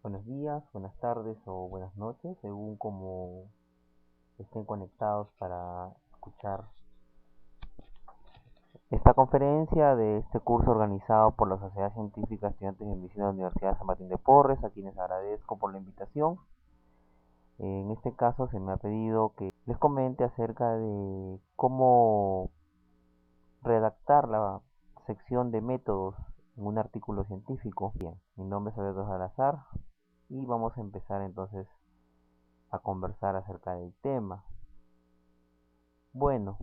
Buenos días, buenas tardes o buenas noches, según como estén conectados para escuchar esta conferencia de este curso organizado por la Sociedad Científica de Estudiantes de Medicina de la Universidad San Martín de Porres, a quienes agradezco por la invitación. En este caso se me ha pedido que les comente acerca de cómo redactar la sección de métodos en un artículo científico. Bien, mi nombre es Alberto Salazar y vamos a empezar entonces a conversar acerca del tema. Bueno,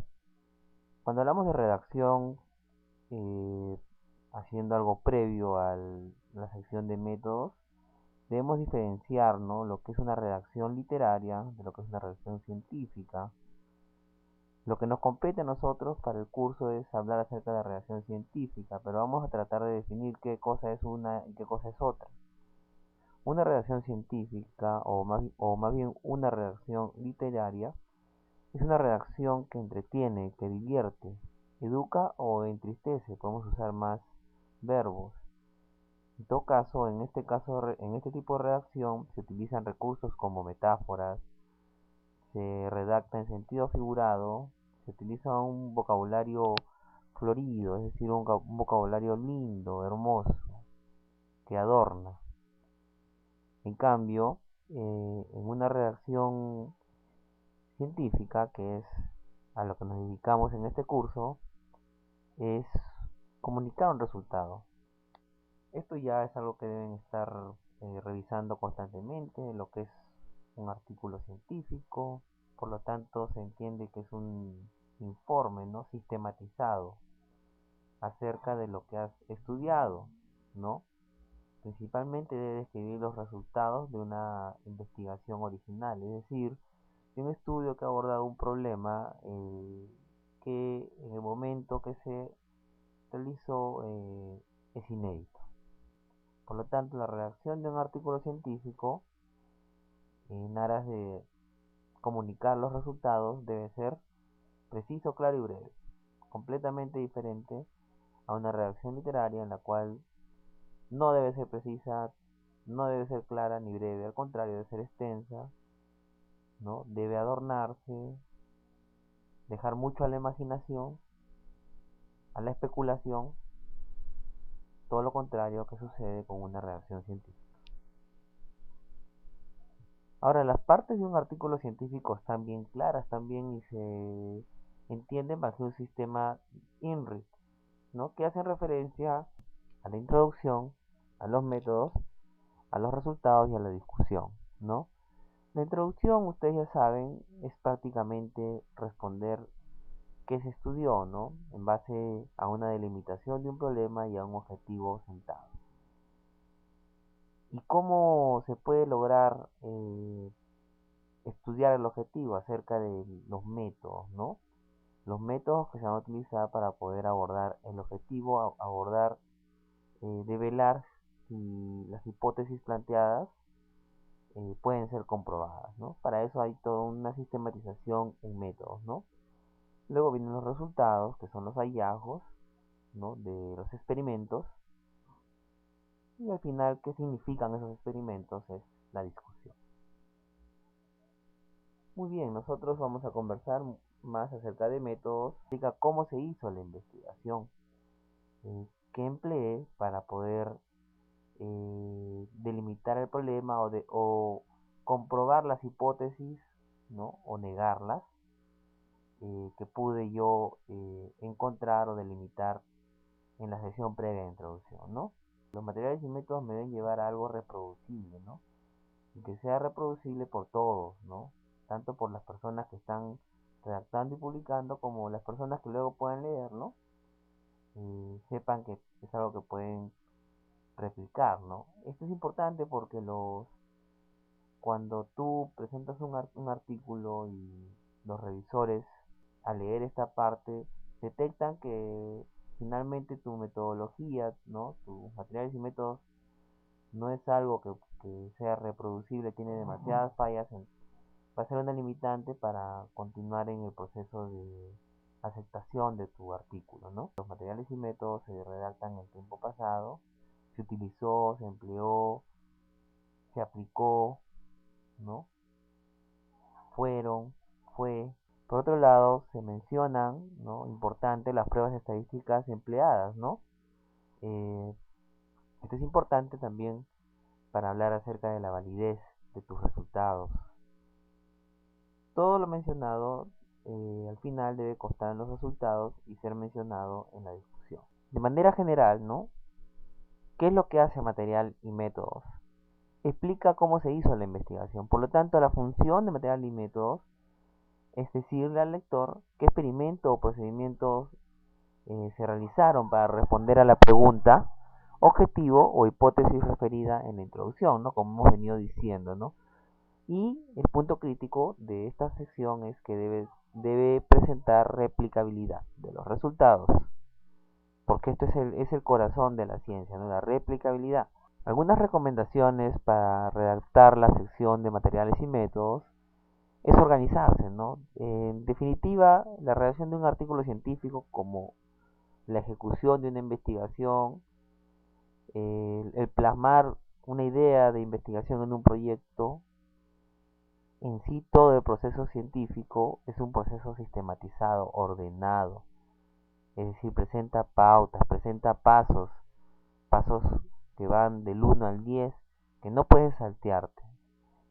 cuando hablamos de redacción, eh, haciendo algo previo a la sección de métodos, debemos diferenciar, ¿no?, lo que es una redacción literaria de lo que es una redacción científica. Lo que nos compete a nosotros para el curso es hablar acerca de la redacción científica, pero vamos a tratar de definir qué cosa es una y qué cosa es otra. Una redacción científica, o más bien una redacción literaria, es una redacción que entretiene, que divierte, educa o entristece. Podemos usar más verbos. En todo caso, en este tipo de redacción se utilizan recursos como metáforas, se redacta en sentido figurado, se utiliza un vocabulario florido, es decir, un vocabulario lindo, hermoso, que adorna. En cambio, en una redacción científica, que es a lo que nos dedicamos en este curso, es comunicar un resultado. Esto ya es algo que deben estar revisando constantemente, lo que es un artículo científico. Por lo tanto, se entiende que es un informe, ¿no?, sistematizado acerca de lo que has estudiado, ¿no? Principalmente debe describir los resultados de una investigación original, es decir, de un estudio que ha abordado un problema que en el momento que se realizó es inédito. Por lo tanto, la redacción de un artículo científico en aras de comunicar los resultados debe ser preciso, claro y breve, completamente diferente a una redacción literaria en la cual no debe ser precisa, no debe ser clara ni breve, al contrario, debe ser extensa, ¿no? Debe adornarse, dejar mucho a la imaginación, a la especulación, todo lo contrario que sucede con una redacción científica. Ahora, las partes de un artículo científico están bien claras también y se entienden bajo un sistema INRIT, ¿no?, que hacen referencia a la introducción, a los métodos, a los resultados y a la discusión, ¿no? La introducción, ustedes ya saben, es prácticamente responder qué se estudió, ¿no?, en base a una delimitación de un problema y a un objetivo sentado. ¿Y cómo se puede lograr estudiar el objetivo acerca de los métodos, ¿no? Los métodos que se van a utilizar para poder abordar el objetivo, abordar, develar si las hipótesis planteadas pueden ser comprobadas, ¿no? Para eso hay toda una sistematización en métodos, ¿no? Luego vienen los resultados, que son los hallazgos, ¿no?, de los experimentos. Y al final, ¿qué significan esos experimentos? Es la discusión. Muy bien, nosotros vamos a conversar más acerca de métodos, acerca cómo se hizo la investigación, que empleé para poder delimitar el problema o comprobar las hipótesis, ¿no?, o negarlas, que pude yo encontrar o delimitar en la sesión previa de introducción, ¿no? Los materiales y métodos me deben llevar a algo reproducible, ¿no? Y que sea reproducible por todos, ¿no? Tanto por las personas que están redactando y publicando como las personas que luego pueden leer, ¿no? Sepan que es algo que pueden replicar, ¿no? Esto es importante porque cuando tú presentas un artículo y los revisores, al leer esta parte, detectan que finalmente tu metodología, ¿no?, tus materiales y métodos no es algo que sea reproducible, tiene demasiadas fallas, va a ser una limitante para continuar en el proceso de aceptación de tu artículo, ¿no? Los materiales y métodos se redactan en el tiempo pasado, se utilizó, se empleó, se aplicó, ¿no? Fueron, fue. Por otro lado, se mencionan, ¿no? Importante, las pruebas estadísticas empleadas, ¿no? Eh, Esto es importante también para hablar acerca de la validez de tus resultados. Todo lo mencionado al final debe constar en los resultados y ser mencionado en la discusión. De manera general, ¿no? ¿Qué es lo que hace material y métodos? Explica cómo se hizo la investigación. Por lo tanto, la función de material y métodos es decirle al lector qué experimento o procedimientos se realizaron para responder a la pregunta, objetivo o hipótesis referida en la introducción, ¿no? Como hemos venido diciendo, ¿no? Y el punto crítico de esta sección es que debe presentar replicabilidad de los resultados, porque esto es el corazón de la ciencia, ¿no? La replicabilidad. Algunas recomendaciones para redactar la sección de materiales y métodos es organizarse, ¿no? En definitiva, la redacción de un artículo científico como la ejecución de una investigación, el plasmar una idea de investigación en un proyecto, en sí todo el proceso científico es un proceso sistematizado, ordenado, es decir, presenta pautas, presenta pasos, pasos que van del 1 al 10, que no puedes saltearte.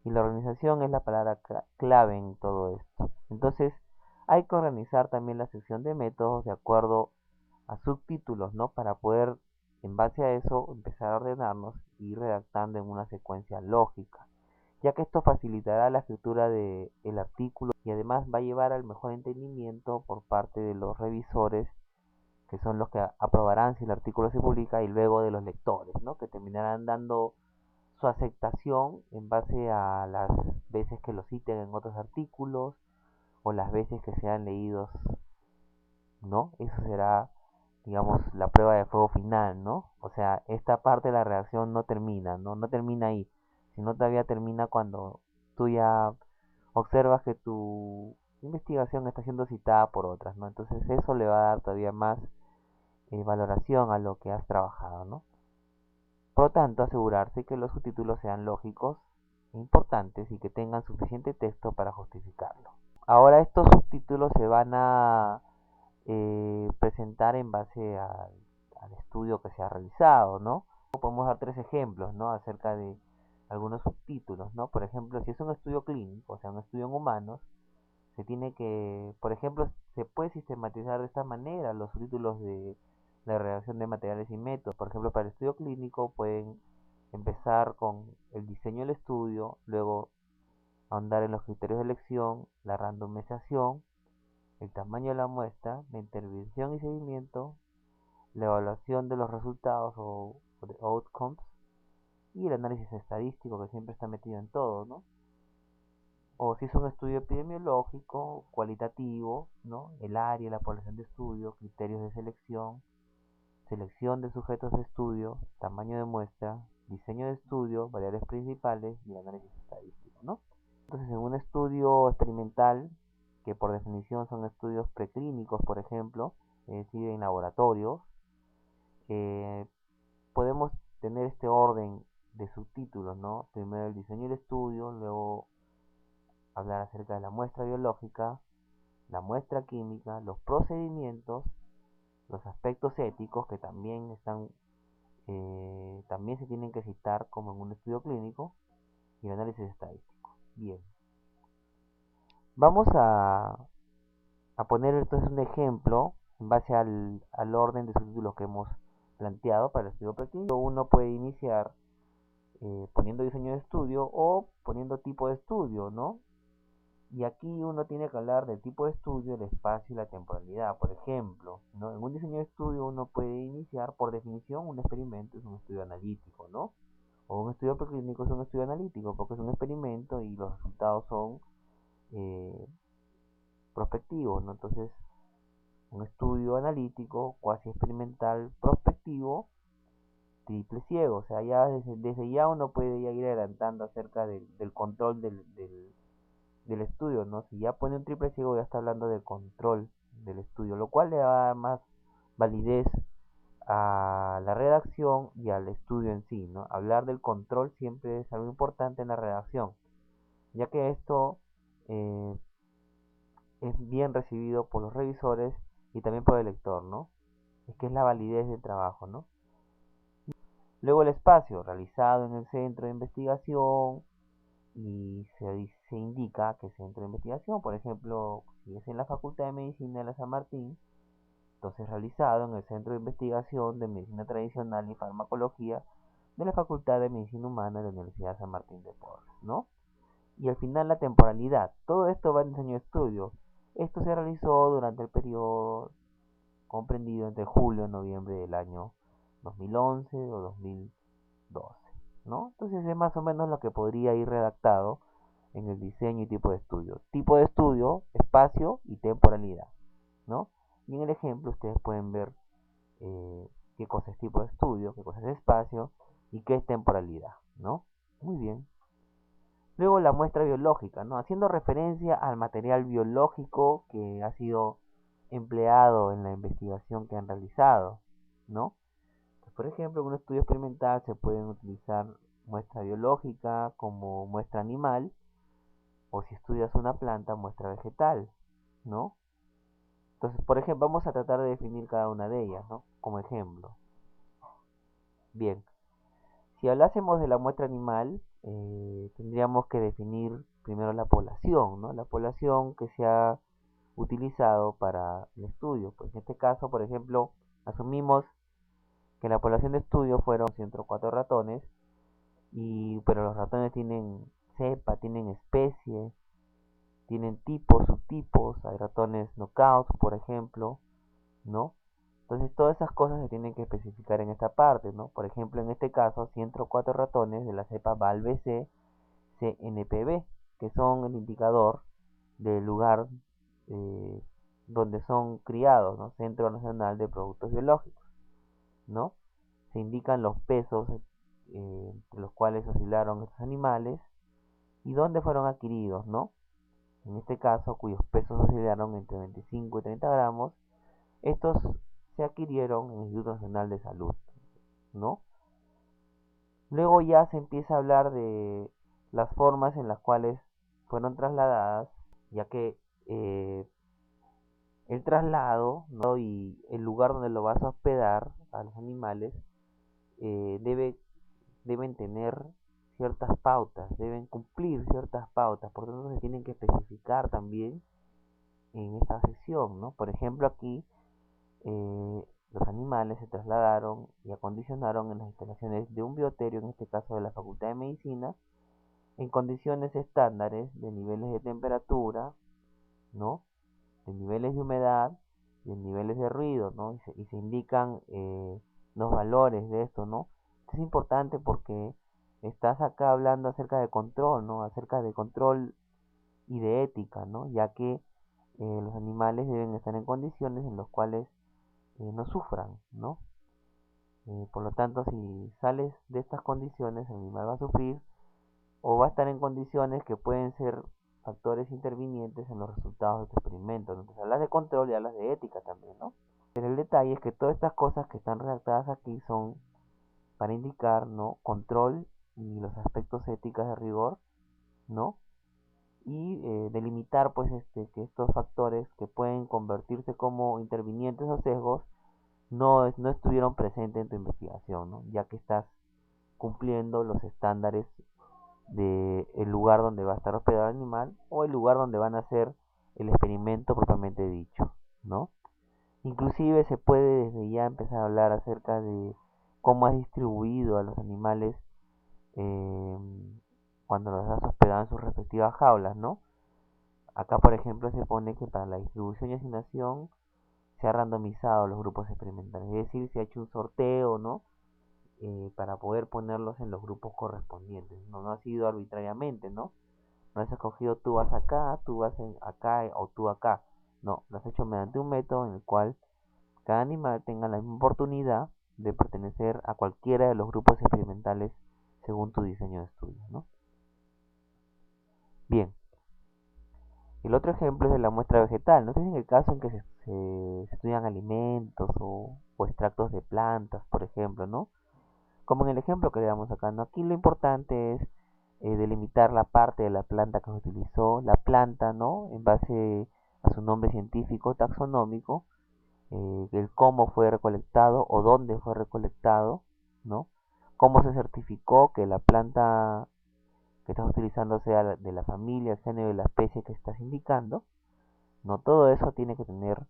Y la organización es la palabra clave en todo esto. Entonces, hay que organizar también la sección de métodos de acuerdo a subtítulos, ¿no? Para poder, en base a eso, empezar a ordenarnos y ir redactando en una secuencia lógica, ya que esto facilitará la escritura del artículo y además va a llevar al mejor entendimiento por parte de los revisores, que son los que aprobarán si el artículo se publica, y luego de los lectores, ¿no? Que terminarán dando su aceptación en base a las veces que lo citen en otros artículos o las veces que sean leídos, ¿no? Eso será, digamos, la prueba de fuego final, ¿no? O sea, esta parte de la redacción no termina, ¿no? No termina ahí, sino todavía termina cuando tú ya observas que tu investigación está siendo citada por otras, ¿no? Entonces eso le va a dar todavía más valoración a lo que has trabajado, ¿no? Por lo tanto, asegurarse que los subtítulos sean lógicos, importantes y que tengan suficiente texto para justificarlo. Ahora estos subtítulos se van a presentar en base al estudio que se ha realizado, ¿no? Podemos dar tres ejemplos, ¿no? Acerca de algunos subtítulos, ¿no? Por ejemplo, si es un estudio clínico, o sea, un estudio en humanos, se tiene que, por ejemplo, se puede sistematizar de esta manera los subtítulos de la redacción de materiales y métodos. Por ejemplo, para el estudio clínico pueden empezar con el diseño del estudio, luego ahondar en los criterios de elección, la randomización, el tamaño de la muestra, la intervención y seguimiento, la evaluación de los resultados o de outcomes y el análisis estadístico que siempre está metido en todo, ¿no? O si es un estudio epidemiológico, cualitativo, ¿no? El área, la población de estudio, criterios de selección, selección de sujetos de estudio, tamaño de muestra, diseño de estudio, variables principales y análisis estadístico, ¿no? Entonces, en un estudio experimental, que por definición son estudios preclínicos, por ejemplo, es decir, en laboratorios, eh, podemos tener este orden de subtítulos, ¿no? Primero el diseño del estudio, luego hablar acerca de la muestra biológica, la muestra química, los procedimientos, los aspectos éticos que también también se tienen que citar como en un estudio clínico, y el análisis estadístico. Bien, vamos a poner entonces un ejemplo en base al orden de subtítulos que hemos planteado para el estudio preclínico. Uno puede iniciar poniendo diseño de estudio o poniendo tipo de estudio, ¿no? Y aquí uno tiene que hablar del tipo de estudio, el espacio y la temporalidad. Por ejemplo, ¿no? En un diseño de estudio uno puede iniciar, por definición, un experimento es un estudio analítico, ¿no? O un estudio preclínico es un estudio analítico porque es un experimento y los resultados son eh, prospectivos, ¿no? Entonces, un estudio analítico, cuasi experimental, prospectivo, triple ciego. O sea, ya desde ya uno puede ya ir adelantando acerca del control del estudio, ¿no? Si ya pone un triple ciego, ya está hablando del control del estudio, lo cual le da más validez a la redacción y al estudio en sí, ¿no? Hablar del control siempre es algo importante en la redacción, ya que esto eh, es bien recibido por los revisores y también por el lector, ¿no? Es que es la validez del trabajo, ¿no? Luego el espacio realizado en el centro de investigación y se indica que centro de investigación, por ejemplo, si es en la Facultad de Medicina de la San Martín, entonces realizado en el Centro de Investigación de Medicina Tradicional y Farmacología de la Facultad de Medicina Humana de la Universidad de San Martín de Porres, ¿no? Y al final la temporalidad. Todo esto va en diseño de estudio. Esto se realizó durante el periodo comprendido entre julio y noviembre del año 2011 o 2012, ¿no? Entonces es más o menos lo que podría ir redactado en el diseño y tipo de estudio. Tipo de estudio, espacio y temporalidad, ¿no? Y en el ejemplo ustedes pueden ver qué cosa es tipo de estudio, qué cosa es espacio y qué es temporalidad, ¿no? Muy bien. Luego la muestra biológica, ¿no? Haciendo referencia al material biológico que ha sido empleado en la investigación que han realizado, ¿no? Pues, por ejemplo, en un estudio experimental se pueden utilizar muestra biológica como muestra animal, o si estudias una planta, muestra vegetal, ¿no? Entonces, por ejemplo, vamos a tratar de definir cada una de ellas, ¿no? Como ejemplo. Bien, si hablásemos de la muestra animal, tendríamos que definir primero la población, ¿no? La población que se ha utilizado para el estudio. Pues en este caso, por ejemplo, asumimos que la población de estudio fueron 104 ratones, pero los ratones tienen cepa, tienen especie, tienen tipos, subtipos, hay ratones knockout, por ejemplo, ¿no? Entonces todas esas cosas se tienen que especificar en esta parte, ¿no? Por ejemplo, en este caso, 104 ratones de la cepa VALB-C CNPB, que son el indicador del lugar eh, donde son criados, ¿no? Centro Nacional de Productos Biológicos, ¿no? Se indican los pesos entre los cuales oscilaron estos animales y dónde fueron adquiridos, ¿no? En este caso, cuyos pesos oscilaron entre 25 y 30 gramos, estos se adquirieron en el Instituto Nacional de Salud, ¿no? Luego ya se empieza a hablar de las formas en las cuales fueron trasladadas, ya que el traslado, ¿no? Y el lugar donde lo vas a hospedar a los animales eh, debe, deben tener ciertas pautas, deben cumplir ciertas pautas, por lo tanto se tienen que especificar también en esta sesión, ¿no? Por ejemplo, aquí los animales se trasladaron y acondicionaron en las instalaciones de un bioterio, en este caso de la Facultad de Medicina, en condiciones estándares de niveles de temperatura, ¿no? De niveles de humedad y de niveles de ruido, ¿no? Y se indican los valores de esto, ¿no? Esto es importante porque estás acá hablando acerca de control, ¿no? Acerca de control y de ética, ¿no? Ya que los animales deben estar en condiciones en las cuales no sufran, ¿no? Por lo tanto, si sales de estas condiciones, el animal va a sufrir o va a estar en condiciones que pueden ser factores intervinientes en los resultados de tu experimento, ¿no? Entonces hablas de control y hablas de ética también, ¿no? Pero el detalle es que todas estas cosas que están redactadas aquí son para indicar, ¿no? Control y los aspectos éticos de rigor, ¿no? Y delimitar, pues, que estos factores que pueden convertirse como intervinientes o sesgos no estuvieron presentes en tu investigación, ¿no? Ya que estás cumpliendo los estándares del lugar donde va a estar hospedado el animal o el lugar donde van a hacer el experimento propiamente dicho, ¿no? Inclusive se puede desde ya empezar a hablar acerca de cómo has distribuido a los animales eh, cuando los has hospedado en sus respectivas jaulas, ¿no? Acá, por ejemplo, se pone que para la distribución y asignación se ha randomizado los grupos experimentales, es decir, se ha hecho un sorteo, ¿no? Para poder ponerlos en los grupos correspondientes, ¿no? No ha sido arbitrariamente, ¿no? No has escogido tú vas acá, tú vas acá o tú acá. No, lo has hecho mediante un método en el cual cada animal tenga la misma oportunidad de pertenecer a cualquiera de los grupos experimentales según tu diseño de estudio, ¿no? Bien, el El otro ejemplo es de la muestra vegetal, ¿no? Este es en el caso en que se estudian alimentos o extractos de plantas, por ejemplo, ¿no? Como en el ejemplo que le damos acá, ¿no? Aquí lo importante es delimitar la parte de la planta que se utilizó, la planta, ¿no? En base a su nombre científico, taxonómico, el cómo fue recolectado o dónde fue recolectado, ¿no? Cómo se certificó que la planta que estás utilizando sea de la familia, el género y la especie que estás indicando, ¿no? Todo eso tiene que tener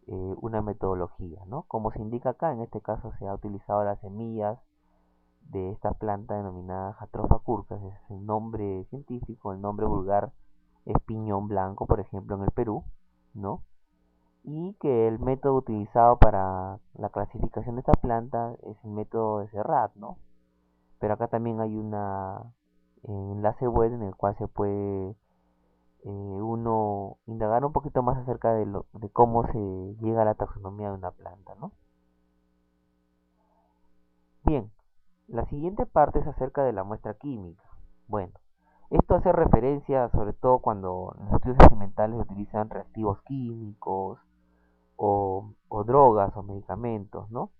una metodología, ¿no? Como se indica acá, en este caso se ha utilizado las semillas de esta planta denominada Jatropha curcas, es el nombre científico, el nombre vulgar es piñón blanco, por ejemplo, en el Perú, ¿no? Y que el método utilizado para la clasificación de esta planta es el método de Serrat, ¿no? Pero acá también hay una enlace web en el cual se puede uno indagar un poquito más acerca de cómo se llega a la taxonomía de una planta, ¿no? Bien, la siguiente parte es acerca de la muestra química. Bueno, esto hace referencia sobre todo cuando en los estudios experimentales se utilizan reactivos químicos o drogas o medicamentos, ¿no?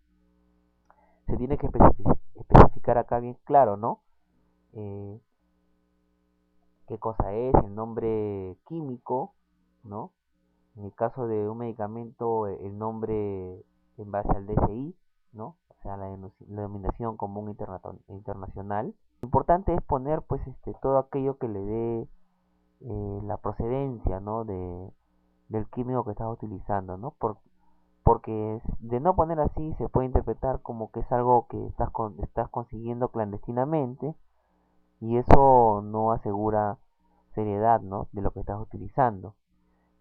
Se tiene que especificar acá bien claro, ¿no? Eh, qué cosa es, el nombre químico, ¿no? En el caso de un medicamento, el nombre en base al DSI, ¿no? O sea, la denominación común internacional. Lo importante es poner, pues, todo aquello que le dé la procedencia, ¿no? Del químico que estás utilizando, ¿no? Porque de no poner así se puede interpretar como que es algo que estás consiguiendo clandestinamente y eso no asegura seriedad, ¿no? De lo que estás utilizando.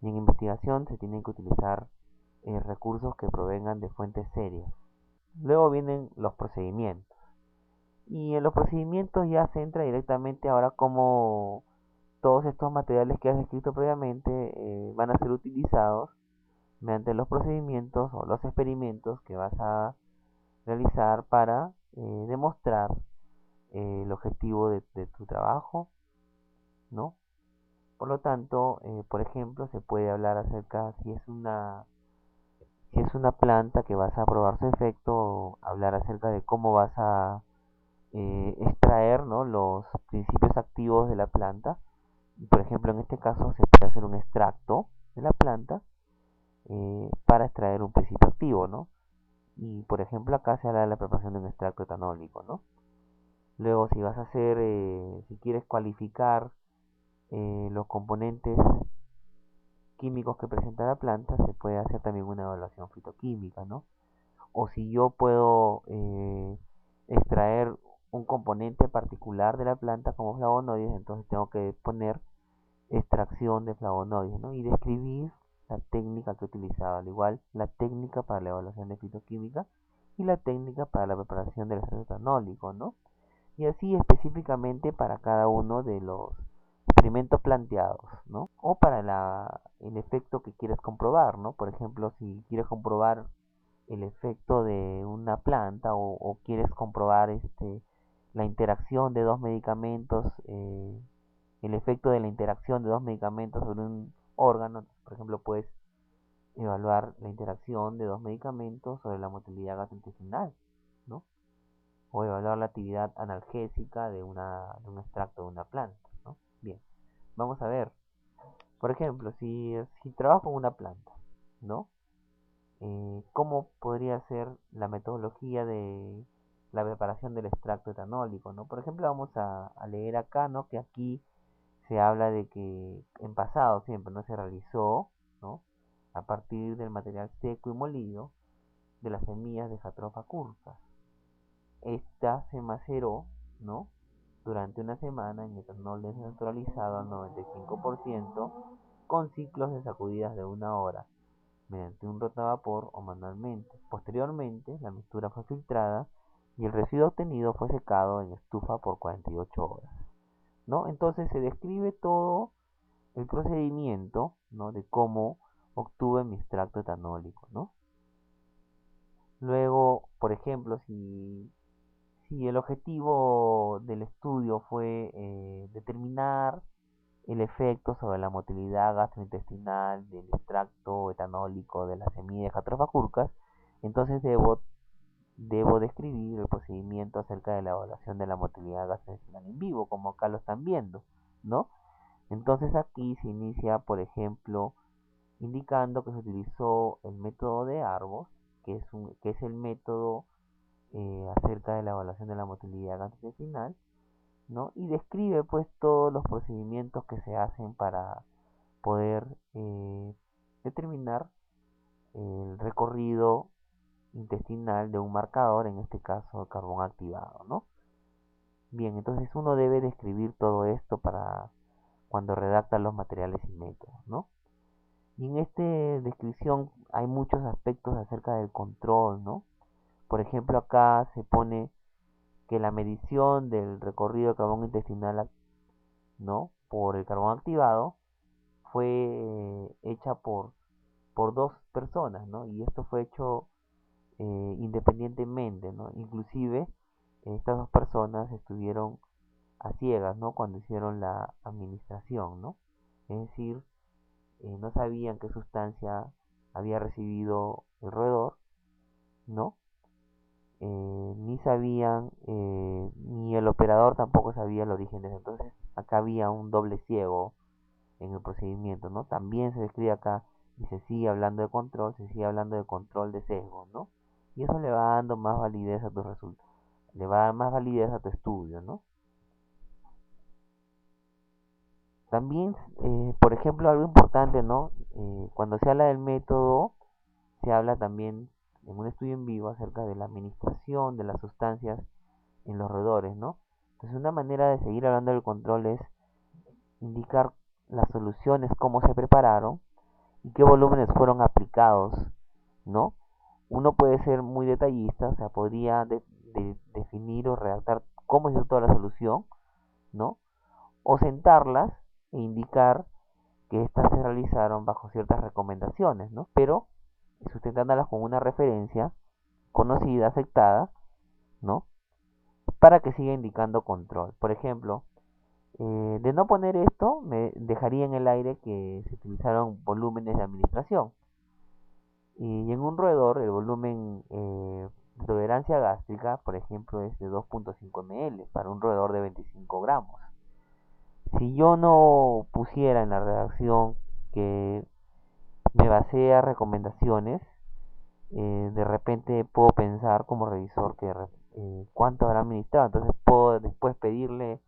Y en investigación se tienen que utilizar recursos que provengan de fuentes serias. Luego vienen los procedimientos. Y en los procedimientos ya se entra directamente ahora cómo todos estos materiales que has descrito previamente van a ser utilizados mediante los procedimientos o los experimentos que vas a realizar para demostrar el objetivo de tu trabajo, ¿no? Por lo tanto, por ejemplo, se puede hablar acerca si es una planta que vas a probar su efecto, hablar acerca de cómo vas a extraer, ¿no? Los principios activos de la planta. Por ejemplo, en este caso se puede hacer un extracto de la planta para extraer un principio activo, ¿no? Y por ejemplo acá se habla de la preparación de un extracto etanólico, ¿no? Luego si vas a hacer, si quieres cualificar los componentes químicos que presenta la planta, se puede hacer también una evaluación fitoquímica, ¿no? O si yo puedo extraer un componente particular de la planta como flavonoides, entonces tengo que poner extracción de flavonoides, ¿no? Y describir la técnica que he utilizado, al igual la técnica para la evaluación de fitoquímica y la técnica para la preparación del extracto etanólico, ¿no? Y así específicamente para cada uno de los experimentos planteados, ¿no? O para el efecto que quieres comprobar, ¿no? Por ejemplo, si quieres comprobar el efecto de una planta o quieres comprobar la interacción de dos medicamentos, el efecto de la interacción de dos medicamentos sobre un órgano, por ejemplo, puedes evaluar la interacción de dos medicamentos sobre la motilidad gastrointestinal, ¿no? O evaluar la actividad analgésica de un extracto de una planta, ¿no? Bien, vamos a ver. Por ejemplo, si trabajo con una planta, ¿no? ¿Cómo podría ser la metodología de la preparación del extracto etanólico, ¿no? Por ejemplo, vamos a leer acá, ¿no? Que aquí se habla de que en pasado siempre no se realizó, ¿no? A partir del material seco y molido de las semillas de Jatropha curcas. Esta se maceró, ¿no? Durante una semana en etanol desnaturalizado al 95% con ciclos de sacudidas de una hora mediante un rotavapor o manualmente. Posteriormente, la mixtura fue filtrada y el residuo obtenido fue secado en estufa por 48 horas, ¿no? Entonces se describe todo el procedimiento, ¿no? De cómo obtuve mi extracto etanólico, ¿no? Luego, por ejemplo, si el objetivo del estudio fue determinar el efecto sobre la motilidad gastrointestinal del extracto etanólico de la semilla de Jatropha, entonces debo describir el procedimiento acerca de la evaluación de la motilidad gastrointestinal en vivo, como acá lo están viendo, ¿no? Entonces aquí se inicia, por ejemplo, indicando que se utilizó el método de Arbos, que es el método acerca de la evaluación de la motilidad gastrointestinal, ¿no? Y describe pues todos los procedimientos que se hacen para poder determinar el recorrido intestinal de un marcador, en este caso el carbón activado, ¿no? Bien, entonces uno debe describir todo esto para cuando redacta los materiales y métodos, ¿no? Y en esta descripción hay muchos aspectos acerca del control, ¿no? Por ejemplo, acá se pone que la medición del recorrido de carbón intestinal, ¿no? Por el carbón activado fue hecha por dos personas, ¿no? Y esto fue hecho independientemente, ¿no? Inclusive estas dos personas estuvieron a ciegas, ¿no? Cuando hicieron la administración, ¿no? Es decir, no sabían qué sustancia había recibido el roedor, ¿no? Ni sabían, ni el operador tampoco sabía el origen de eso. Entonces, acá había un doble ciego en el procedimiento, ¿no? También se describe acá y se sigue hablando de control, se sigue hablando de control de sesgo, ¿no? Y eso le va dando más validez a tus resultados, le va a dar más validez a tu estudio, ¿no? También, por ejemplo, algo importante, ¿no? Cuando se habla del método, se habla también en un estudio en vivo acerca de la administración de las sustancias en los roedores, ¿no? Entonces, una manera de seguir hablando del control es indicar las soluciones, cómo se prepararon y qué volúmenes fueron aplicados, ¿no? Uno puede ser muy detallista, o sea, podría definir o redactar cómo se hizo toda la solución, ¿no? O sentarlas e indicar que éstas se realizaron bajo ciertas recomendaciones, ¿no? Pero sustentándolas con una referencia conocida, aceptada, ¿no? Para que siga indicando control. Por ejemplo, de no poner esto, me dejaría en el aire que se utilizaron volúmenes de administración. Y en un roedor, el volumen de tolerancia gástrica, por ejemplo, es de 2.5 ml para un roedor de 25 gramos. Si yo no pusiera en la redacción que me basé a recomendaciones, de repente puedo pensar como revisor que cuánto habrá administrado. Entonces puedo después pedirle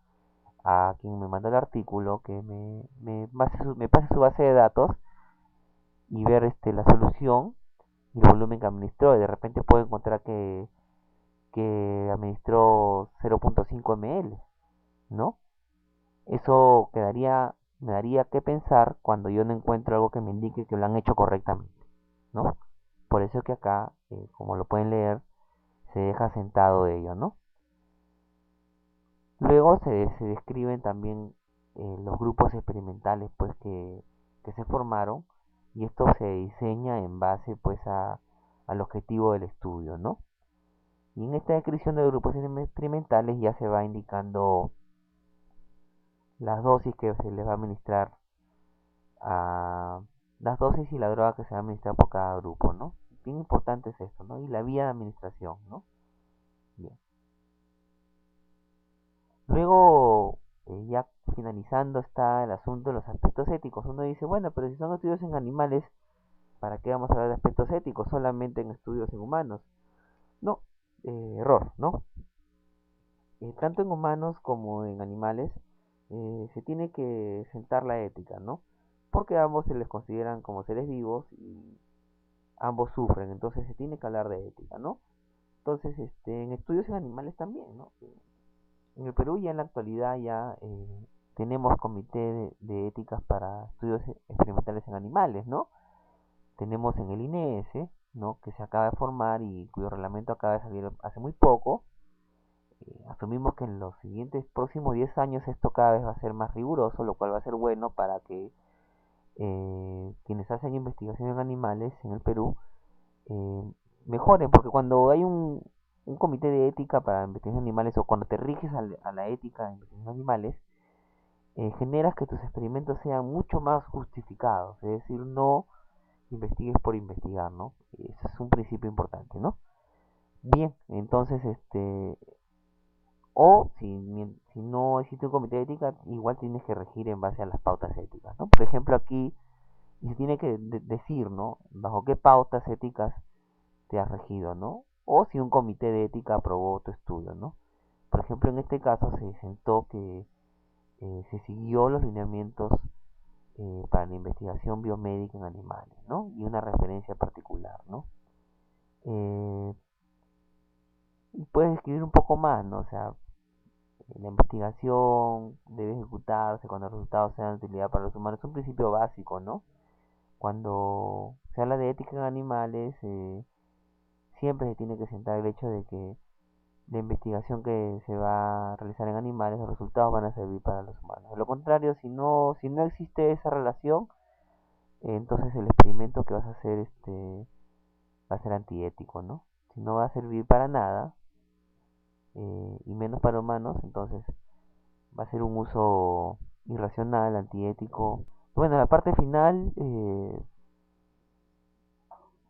a quien me mandó el artículo que me pase su base de datos y ver la solución y el volumen que administró. Y de repente puedo encontrar que administró 0.5 ml, ¿no? Eso me daría que pensar cuando yo no encuentro algo que me indique que lo han hecho correctamente, ¿no? Por eso es que acá, como lo pueden leer, se deja sentado ello, ¿no? Luego se describen también los grupos experimentales pues que se formaron y esto se diseña en base pues al objetivo del estudio, ¿no? Y en esta descripción de grupos experimentales ya se va indicando las dosis que se les va a administrar a las dosis y la droga que se va a administrar por cada grupo, ¿no? Bien importante es esto, ¿no? Y la vía de administración, ¿no? Bien. Luego, ya finalizando está el asunto de los aspectos éticos. Uno dice, bueno, pero si son estudios en animales, ¿para qué vamos a hablar de aspectos éticos? Solamente en estudios en humanos. No, error, ¿no? Tanto en humanos como en animales se tiene que sentar la ética, ¿no? Porque ambos se les consideran como seres vivos y ambos sufren, entonces se tiene que hablar de ética, ¿no? Entonces, en estudios en animales también, ¿no? En el Perú ya en la actualidad ya tenemos comité de éticas para estudios experimentales en animales, ¿no? Tenemos en el INES, ¿no? Que se acaba de formar y cuyo reglamento acaba de salir hace muy poco. Asumimos que en los siguientes próximos 10 años esto cada vez va a ser más riguroso, lo cual va a ser bueno para que quienes hacen investigación en animales en el Perú eh, mejoren, porque cuando hay un comité de ética para investigación de animales o cuando te riges a la ética de investigación de animales, generas que tus experimentos sean mucho más justificados, es decir, no investigues por investigar, ¿no? Ese es un principio importante, ¿no? Bien, entonces, si no existe un comité de ética, igual tienes que regir en base a las pautas éticas, ¿no? Por ejemplo, aquí y se tiene que decir, ¿no? Bajo qué pautas éticas te has regido, ¿no? O si un comité de ética aprobó tu estudio, ¿no? Por ejemplo, en este caso se sentó que se siguió los lineamientos para la investigación biomédica en animales, ¿no? Y una referencia particular, ¿no? Eh, y puedes escribir un poco más, ¿no? O sea, la investigación debe ejecutarse cuando los resultados sean de utilidad para los humanos. Es un principio básico, ¿no? Cuando se habla de ética en animales, siempre se tiene que sentar el hecho de que la investigación que se va a realizar en animales, los resultados van a servir para los humanos. De lo contrario, si no existe esa relación, entonces el experimento que vas a hacer va a ser antiético, ¿no? Si no va a servir para nada, y menos para humanos, entonces va a ser un uso irracional, antiético. Bueno, la parte final,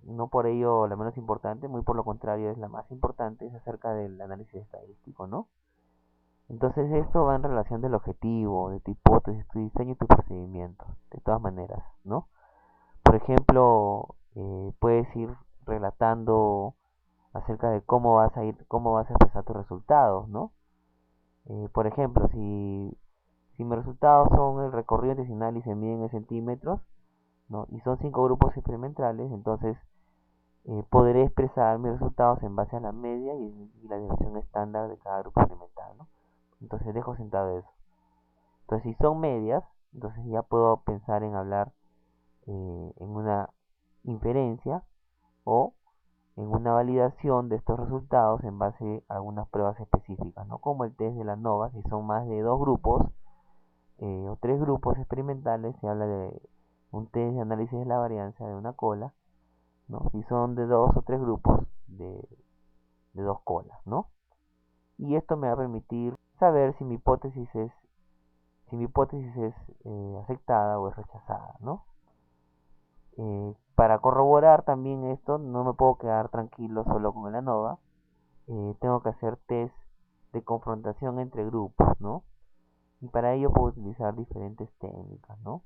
no por ello la menos importante, muy por lo contrario es la más importante, es acerca del análisis estadístico, ¿no? Entonces esto va en relación del objetivo, de tu hipótesis, tu diseño y tu procedimiento, de todas maneras, ¿no? Por ejemplo, puedes ir relatando acerca de cómo vas a expresar tus resultados, ¿no? Por ejemplo, si mis resultados son el recorrido intestinal y se miden en centímetros, ¿no? Y son 5 grupos experimentales, entonces podré expresar mis resultados en base a la media y la desviación estándar de cada grupo experimental, ¿no? Entonces dejo sentado eso. Entonces si son medias, entonces ya puedo pensar en hablar en una inferencia o en una validación de estos resultados en base a algunas pruebas específicas, ¿no? Como el test de la NOVA, si son más de 2 grupos o 3 grupos experimentales, se habla de un test de análisis de la varianza de una cola, ¿no? Si son de 2 o 3 grupos de 2 colas, ¿no? Y esto me va a permitir saber si mi hipótesis es aceptada o es rechazada, ¿no? Para corroborar también esto, no me puedo quedar tranquilo solo con el ANOVA. Tengo que hacer test de confrontación entre grupos, ¿no? Y para ello puedo utilizar diferentes técnicas, ¿no?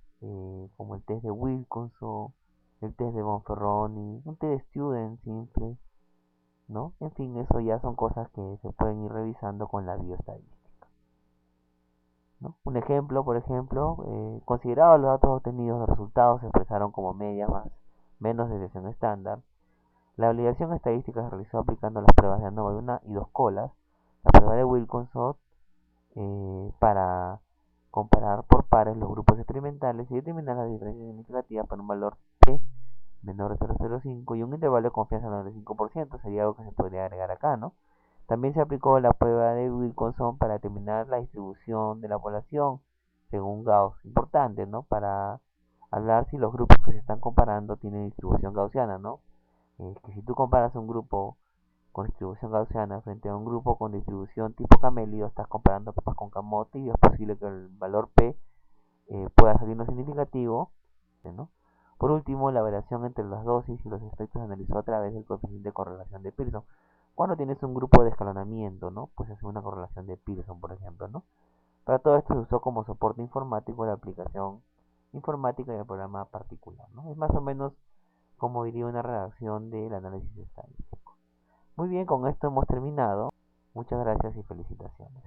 Como el test de Wilkinson, el test de Bonferroni, un test de Student simple, ¿no? En fin, eso ya son cosas que se pueden ir revisando con la bioestadística, ¿no? Un ejemplo, por ejemplo, considerados los datos obtenidos, los resultados se expresaron como media más menos desviación estándar. La validación estadística se realizó aplicando las pruebas de ANOVA de 1 y 2 colas, la prueba de Wilkinson para comparar por pares los grupos experimentales y determinar las diferencias significativas para un valor P menor de 0,05 y un intervalo de confianza menor de 5%, sería algo que se podría agregar acá, ¿no? También se aplicó la prueba de Wilkinson para determinar la distribución de la población según Gauss, importante, ¿no? Para hablar si los grupos que se están comparando tienen distribución gaussiana, ¿no? Que si tú comparas un grupo con distribución gaussiana frente a un grupo con distribución tipo camelio, estás comparando papas con camote y es posible que el valor P pueda salir no significativo, ¿no? Por último, la variación entre las dosis y los efectos se analizó a través del coeficiente de correlación de Pearson. Cuando tienes un grupo de escalonamiento, ¿no? Pues es una correlación de Pearson, por ejemplo, ¿no? Para todo esto se usó como soporte informático la aplicación informática y el programa particular, ¿no? Es más o menos como diría una redacción del análisis estadístico. Muy bien, con esto hemos terminado. Muchas gracias y felicitaciones.